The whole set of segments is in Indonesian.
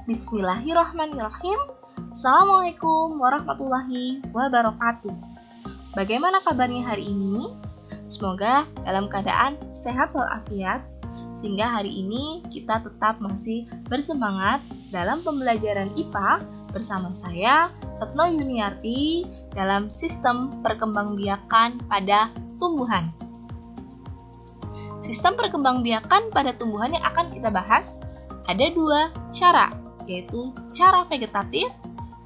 Bismillahirrahmanirrahim. Assalamualaikum warahmatullahi wabarakatuh. Bagaimana kabarnya hari ini? Semoga dalam keadaan sehat walafiat, sehingga hari ini kita tetap masih bersemangat dalam pembelajaran IPA bersama saya, Retno Yuniarti, dalam sistem perkembangbiakan pada tumbuhan. Sistem perkembangbiakan pada tumbuhan yang akan kita bahas ada dua cara, yaitu cara vegetatif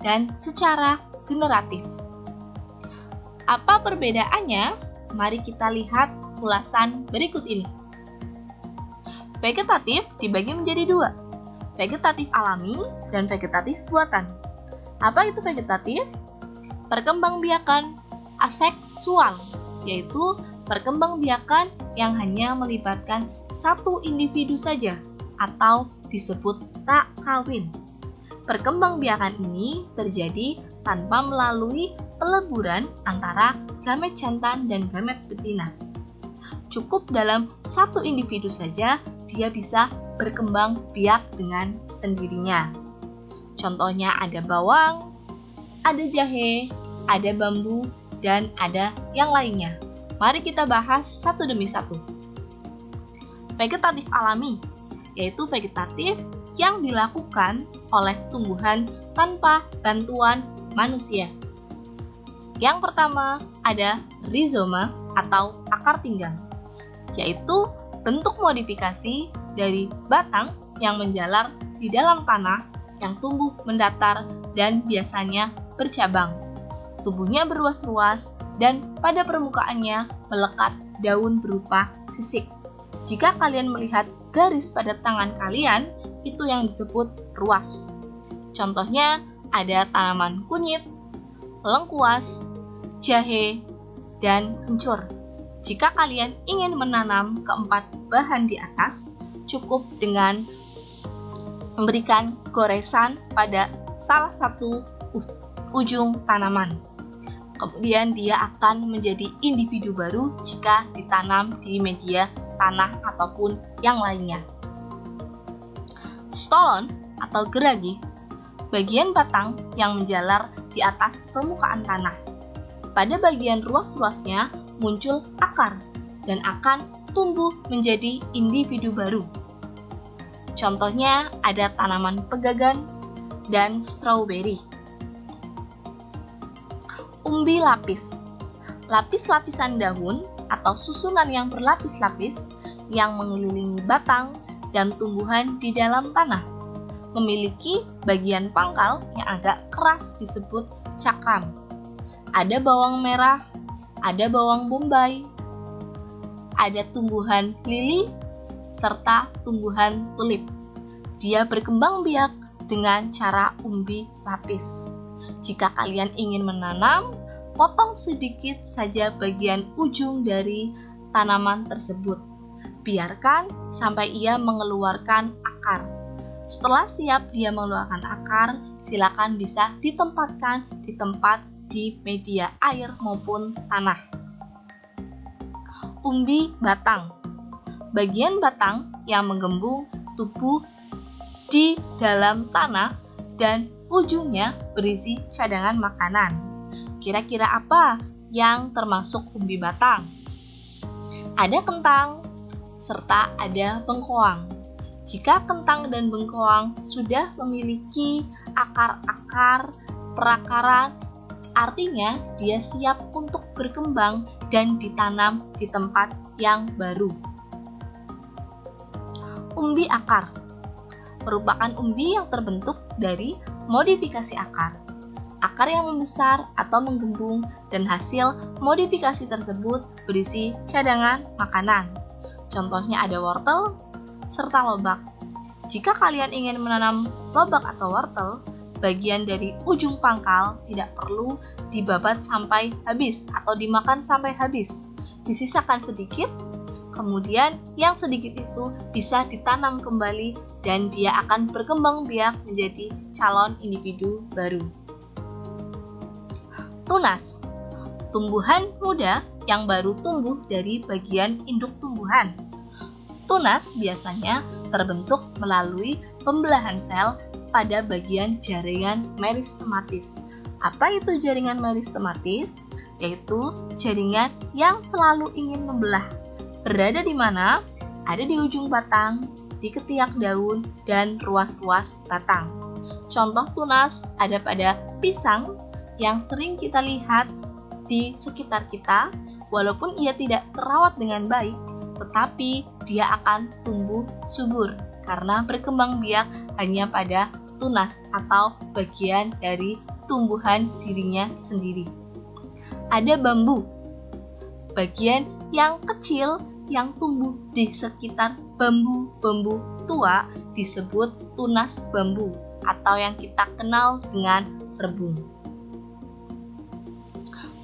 dan secara generatif. Apa perbedaannya? Mari kita lihat ulasan berikut ini. Vegetatif dibagi menjadi dua, vegetatif alami dan vegetatif buatan. Apa itu vegetatif? Perkembangbiakan aseksual, yaitu perkembangbiakan yang hanya melibatkan satu individu saja atau disebut tak kawin. Perkembangbiakan ini terjadi tanpa melalui peleburan antara gamet jantan dan gamet betina. Cukup dalam satu individu saja dia bisa berkembang biak dengan sendirinya. Contohnya ada bawang, ada jahe, ada bambu, dan ada yang lainnya. Mari kita bahas satu demi satu. Vegetatif alami, yaitu vegetatif yang dilakukan oleh tumbuhan tanpa bantuan manusia. Yang pertama ada rizoma atau akar tinggal, yaitu bentuk modifikasi dari batang yang menjalar di dalam tanah yang tumbuh mendatar dan biasanya bercabang. Tubuhnya berruas-ruas dan pada permukaannya melekat daun berupa sisik. Jika kalian melihat garis pada tangan kalian, itu yang disebut ruas. Contohnya ada tanaman kunyit, lengkuas, jahe, dan kencur. Jika kalian ingin menanam keempat bahan di atas, cukup dengan memberikan goresan pada salah satu ujung tanaman. Kemudian dia akan menjadi individu baru jika ditanam di media tanah ataupun yang lainnya. Stolon atau geragi, bagian batang yang menjalar di atas permukaan tanah. Pada bagian ruas-ruasnya muncul akar dan akan tumbuh menjadi individu baru. Contohnya ada tanaman pegagan dan stroberi. Umbi lapis. Lapis-lapisan daun atau susunan yang berlapis-lapis yang mengelilingi batang dan tumbuhan di dalam tanah. Memiliki bagian pangkal yang agak keras disebut cakram. Ada bawang merah, ada bawang bombay, ada tumbuhan lili, serta tumbuhan tulip. Dia berkembang biak dengan cara umbi lapis. Jika kalian ingin menanam, potong sedikit saja bagian ujung dari tanaman tersebut. Biarkan sampai ia mengeluarkan akar. Setelah siap dia mengeluarkan akar, silakan bisa ditempatkan di tempat di media air maupun tanah. Umbi batang. Bagian batang yang menggembung tubuh di dalam tanah dan ujungnya berisi cadangan makanan. Kira-kira apa yang termasuk umbi batang? Ada kentang, serta ada bengkoang. Jika kentang dan bengkoang sudah memiliki akar-akar perakaran, artinya dia siap untuk berkembang dan ditanam di tempat yang baru. Umbi akar merupakan umbi yang terbentuk dari modifikasi akar. Akar yang membesar atau menggembung dan hasil modifikasi tersebut berisi cadangan makanan. Contohnya ada wortel serta lobak. Jika kalian ingin menanam lobak atau wortel, bagian dari ujung pangkal tidak perlu dibabat sampai habis atau dimakan sampai habis. Disisakan sedikit, kemudian yang sedikit itu bisa ditanam kembali dan dia akan berkembang biak menjadi calon individu baru. Tunas, tumbuhan muda yang baru tumbuh dari bagian induk tumbuhan. Tunas biasanya terbentuk melalui pembelahan sel pada bagian jaringan meristematis. Apa itu jaringan meristematis? Yaitu jaringan yang selalu ingin membelah. Berada di mana? Ada di ujung batang, di ketiak daun, dan ruas-ruas batang. Contoh tunas ada pada pisang yang sering kita lihat di sekitar kita. Walaupun ia tidak terawat dengan baik, tetapi dia akan tumbuh subur karena berkembang biak hanya pada tunas atau bagian dari tumbuhan dirinya sendiri. Ada bambu, bagian yang kecil yang tumbuh di sekitar bambu-bambu tua disebut tunas bambu atau yang kita kenal dengan rebung.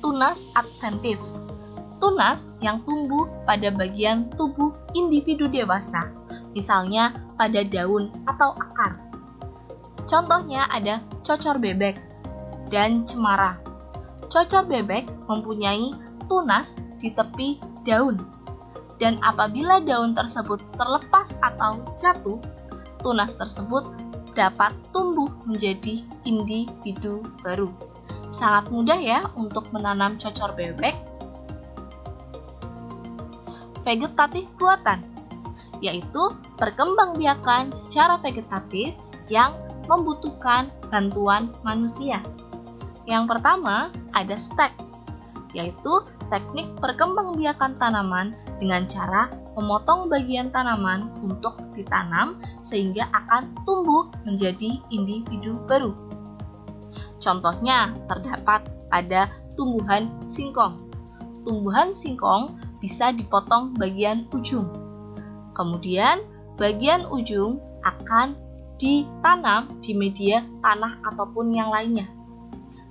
Tunas adventif, tunas yang tumbuh pada bagian tubuh individu dewasa, misalnya pada daun atau akar. Contohnya ada cocor bebek dan cemara. Cocor bebek mempunyai tunas di tepi daun, dan apabila daun tersebut terlepas atau jatuh, tunas tersebut dapat tumbuh menjadi individu baru. Sangat mudah ya untuk menanam cocor bebek. Vegetatif buatan, yaitu perkembangbiakan secara vegetatif yang membutuhkan bantuan manusia. Yang pertama ada stek, yaitu teknik perkembangbiakan tanaman dengan cara memotong bagian tanaman untuk ditanam sehingga akan tumbuh menjadi individu baru. Contohnya terdapat pada tumbuhan singkong. Tumbuhan singkong bisa dipotong bagian ujung. Kemudian bagian ujung akan ditanam di media tanah ataupun yang lainnya.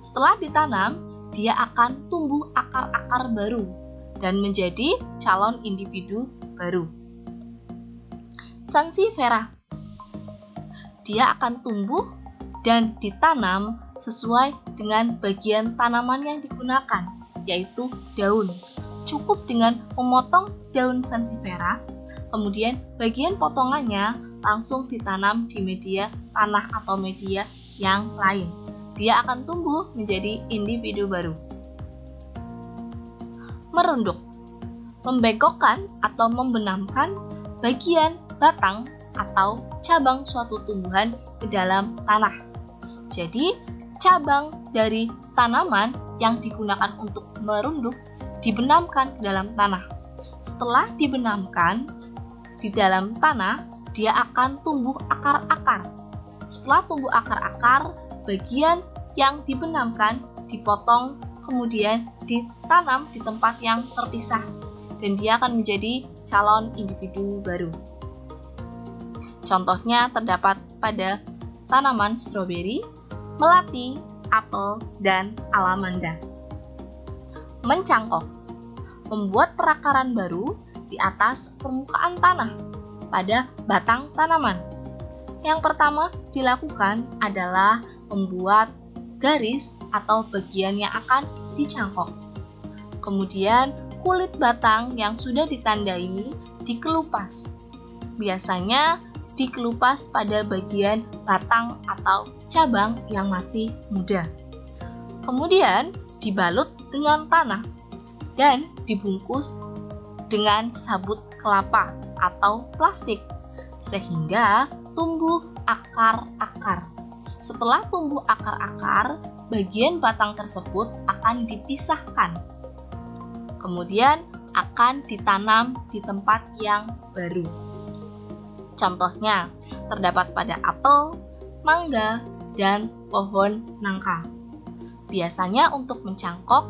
Setelah ditanam, dia akan tumbuh akar-akar baru dan menjadi calon individu baru. Sansevieria, dia akan tumbuh dan ditanam sesuai dengan bagian tanaman yang digunakan, yaitu daun. Cukup dengan memotong daun sansevieria, kemudian bagian potongannya langsung ditanam di media tanah atau media yang lain. Dia akan tumbuh menjadi individu baru. Merunduk, membengkokkan atau membenamkan bagian batang atau cabang suatu tumbuhan ke dalam tanah. Jadi, cabang dari tanaman yang digunakan untuk merunduk dibenamkan ke dalam tanah. Setelah dibenamkan di dalam tanah, dia akan tumbuh akar-akar. Setelah tumbuh akar-akar, bagian yang dibenamkan dipotong, kemudian ditanam di tempat yang terpisah, dan dia akan menjadi calon individu baru. Contohnya terdapat pada tanaman stroberi, melati, apel, dan alamanda. Mencangkok, membuat perakaran baru di atas permukaan tanah pada batang tanaman. Yang pertama dilakukan adalah membuat garis atau bagian yang akan dicangkok. Kemudian kulit batang yang sudah ditandai dikelupas. Biasanya dikelupas pada bagian batang atau cabang yang masih muda. Kemudian dibalut dengan tanah dan dibungkus dengan sabut kelapa atau plastik sehingga tumbuh akar-akar. Setelah tumbuh akar-akar, bagian batang tersebut akan dipisahkan. Kemudian akan ditanam di tempat yang baru. Contohnya terdapat pada apel, mangga, dan pohon nangka. Biasanya untuk mencangkok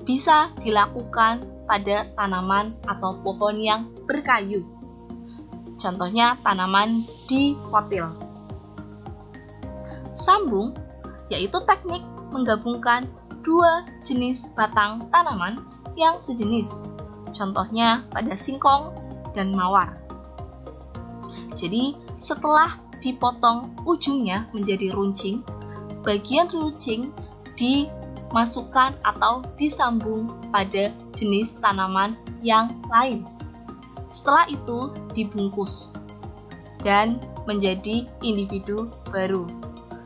bisa dilakukan pada tanaman atau pohon yang berkayu. Contohnya tanaman dikotil. Sambung, yaitu teknik menggabungkan dua jenis batang tanaman yang sejenis. Contohnya pada singkong dan mawar. Jadi, setelah dipotong ujungnya menjadi runcing, bagian runcing dimasukkan atau disambung pada jenis tanaman yang lain. Setelah itu dibungkus dan menjadi individu baru.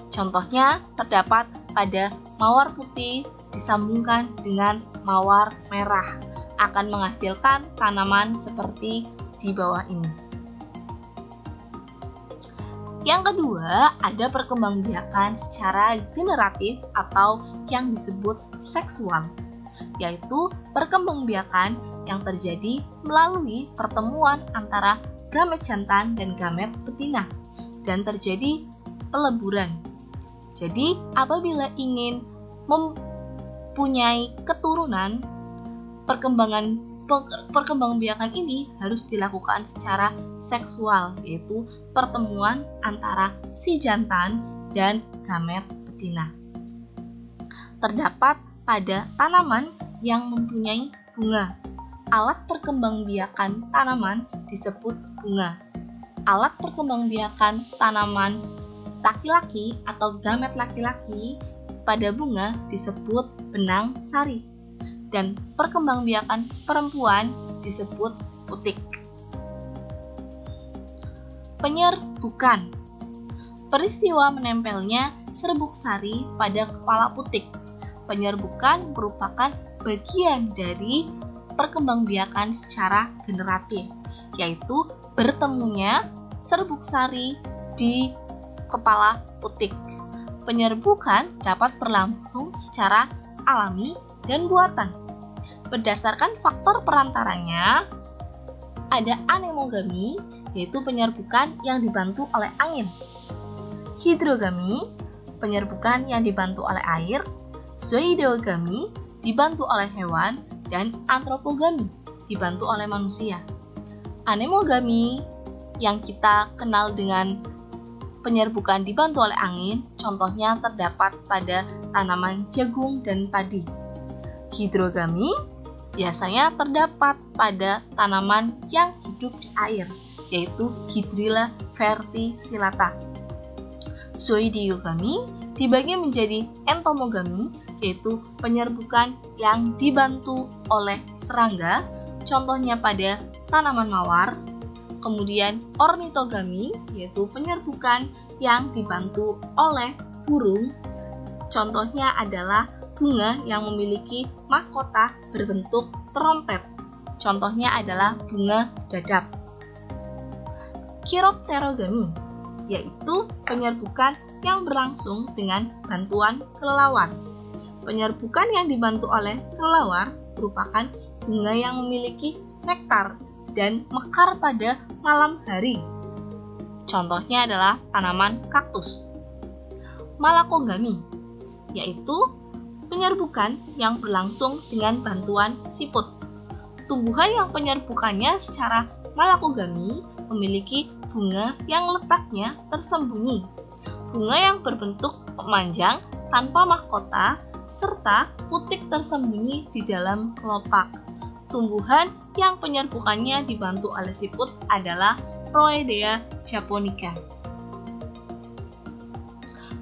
Contohnya terdapat pada mawar putih disambungkan dengan mawar merah, akan menghasilkan tanaman seperti di bawah ini. Yang kedua, ada perkembangbiakan secara generatif atau yang disebut seksual, yaitu perkembangbiakan yang terjadi melalui pertemuan antara gamet jantan dan gamet betina dan terjadi peleburan. Jadi, apabila ingin mempunyai keturunan, perkembangbiakan ini harus dilakukan secara seksual, yaitu pertemuan antara si jantan dan gamet betina. Terdapat pada tanaman yang mempunyai bunga. Alat perkembangbiakan tanaman disebut bunga. Alat perkembangbiakan tanaman laki-laki atau gamet laki-laki pada bunga disebut benang sari. Dan perkembangbiakan perempuan disebut putik. Penyerbukan. Peristiwa menempelnya serbuk sari pada kepala putik. Penyerbukan merupakan bagian dari perkembangbiakan secara generatif, yaitu bertemunya serbuk sari di kepala putik. Penyerbukan dapat berlangsung secara alami dan buatan. Berdasarkan faktor perantaranya, ada anemogami, yaitu penyerbukan yang dibantu oleh angin. Hidrogami, penyerbukan yang dibantu oleh air. Zoidogami, dibantu oleh hewan. Dan antropogami, dibantu oleh manusia. Anemogami yang kita kenal dengan penyerbukan dibantu oleh angin, contohnya terdapat pada tanaman jagung dan padi. Hidrogami biasanya terdapat pada tanaman yang hidup di air, yaitu Hydrilla verticillata. Zoidogami dibagi menjadi entomogami, yaitu penyerbukan yang dibantu oleh serangga, contohnya pada tanaman mawar. Kemudian ornitogami, yaitu penyerbukan yang dibantu oleh burung, contohnya adalah bunga yang memiliki mahkota berbentuk trompet, contohnya adalah bunga dadap. Chiropterogami, yaitu penyerbukan yang berlangsung dengan bantuan kelelawar. Penyerbukan yang dibantu oleh kelelawar merupakan bunga yang memiliki nektar dan mekar pada malam hari. Contohnya adalah tanaman kaktus. Malakogami, yaitu penyerbukan yang berlangsung dengan bantuan siput. Tumbuhan yang penyerbukannya secara malakogami memiliki bunga yang letaknya tersembunyi. Bunga yang berbentuk memanjang tanpa mahkota serta putik tersembunyi di dalam kelopak. Tumbuhan yang penyerbukannya dibantu oleh siput adalah Roedea japonica.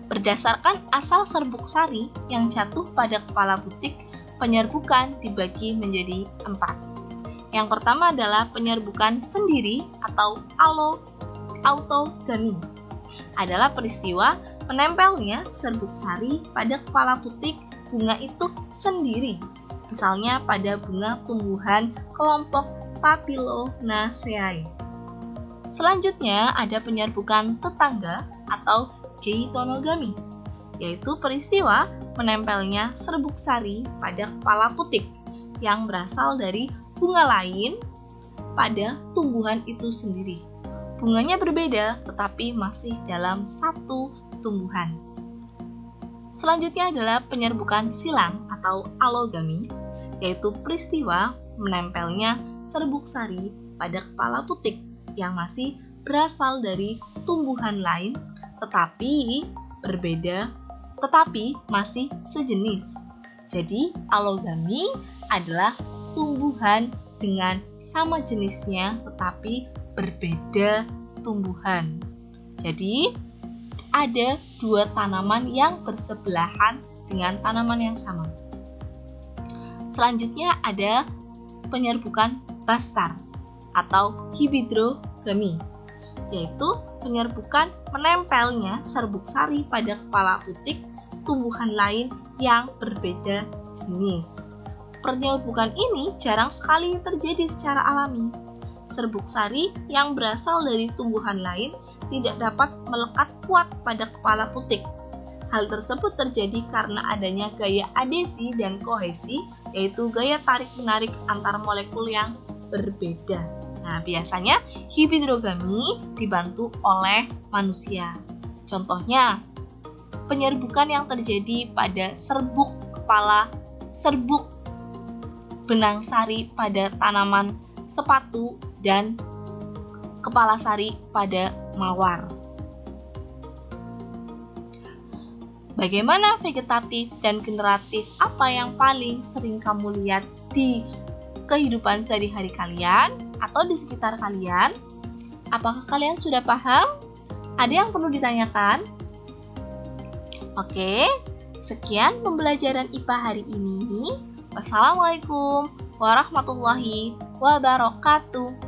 Berdasarkan asal serbuk sari yang jatuh pada kepala putik, penyerbukan dibagi menjadi 4. Yang pertama adalah penyerbukan sendiri atau autogami. Adalah peristiwa menempelnya serbuk sari pada kepala putik bunga itu sendiri, misalnya pada bunga tumbuhan kelompok Papilionaceae. Selanjutnya ada penyerbukan tetangga atau geitonogami, yaitu peristiwa menempelnya serbuk sari pada kepala putik yang berasal dari bunga lain pada tumbuhan itu sendiri. Bunganya berbeda tetapi masih dalam satu tumbuhan. Selanjutnya adalah penyerbukan silang atau allogami, yaitu peristiwa menempelnya serbuk sari pada kepala putik yang masih berasal dari tumbuhan lain tetapi berbeda, tetapi masih sejenis. Jadi, allogami adalah tumbuhan dengan sama jenisnya tetapi berbeda tumbuhan. Jadi, ada dua tanaman yang bersebelahan dengan tanaman yang sama. Selanjutnya ada penyerbukan bastar. atau hibidrogami, yaitu penyerbukan menempelnya serbuk sari pada kepala putik tumbuhan lain yang berbeda jenis. Penyerbukan ini jarang sekali terjadi secara alami. Serbuk sari yang berasal dari tumbuhan lain tidak dapat melekat kuat pada kepala putik. Hal tersebut terjadi karena adanya gaya adhesi dan kohesi, yaitu gaya tarik-menarik antar molekul yang berbeda. Nah, biasanya hibidrogami dibantu oleh manusia. Contohnya, penyerbukan yang terjadi pada serbuk benang sari pada tanaman sepatu dan kepala sari pada mawar. Bagaimana vegetatif dan generatif apa yang paling sering kamu lihat di kehidupan sehari-hari kalian atau di sekitar kalian? Apakah kalian sudah paham? Ada yang perlu ditanyakan? Oke, sekian pembelajaran IPA hari ini. Wassalamualaikum warahmatullahi wabarakatuh.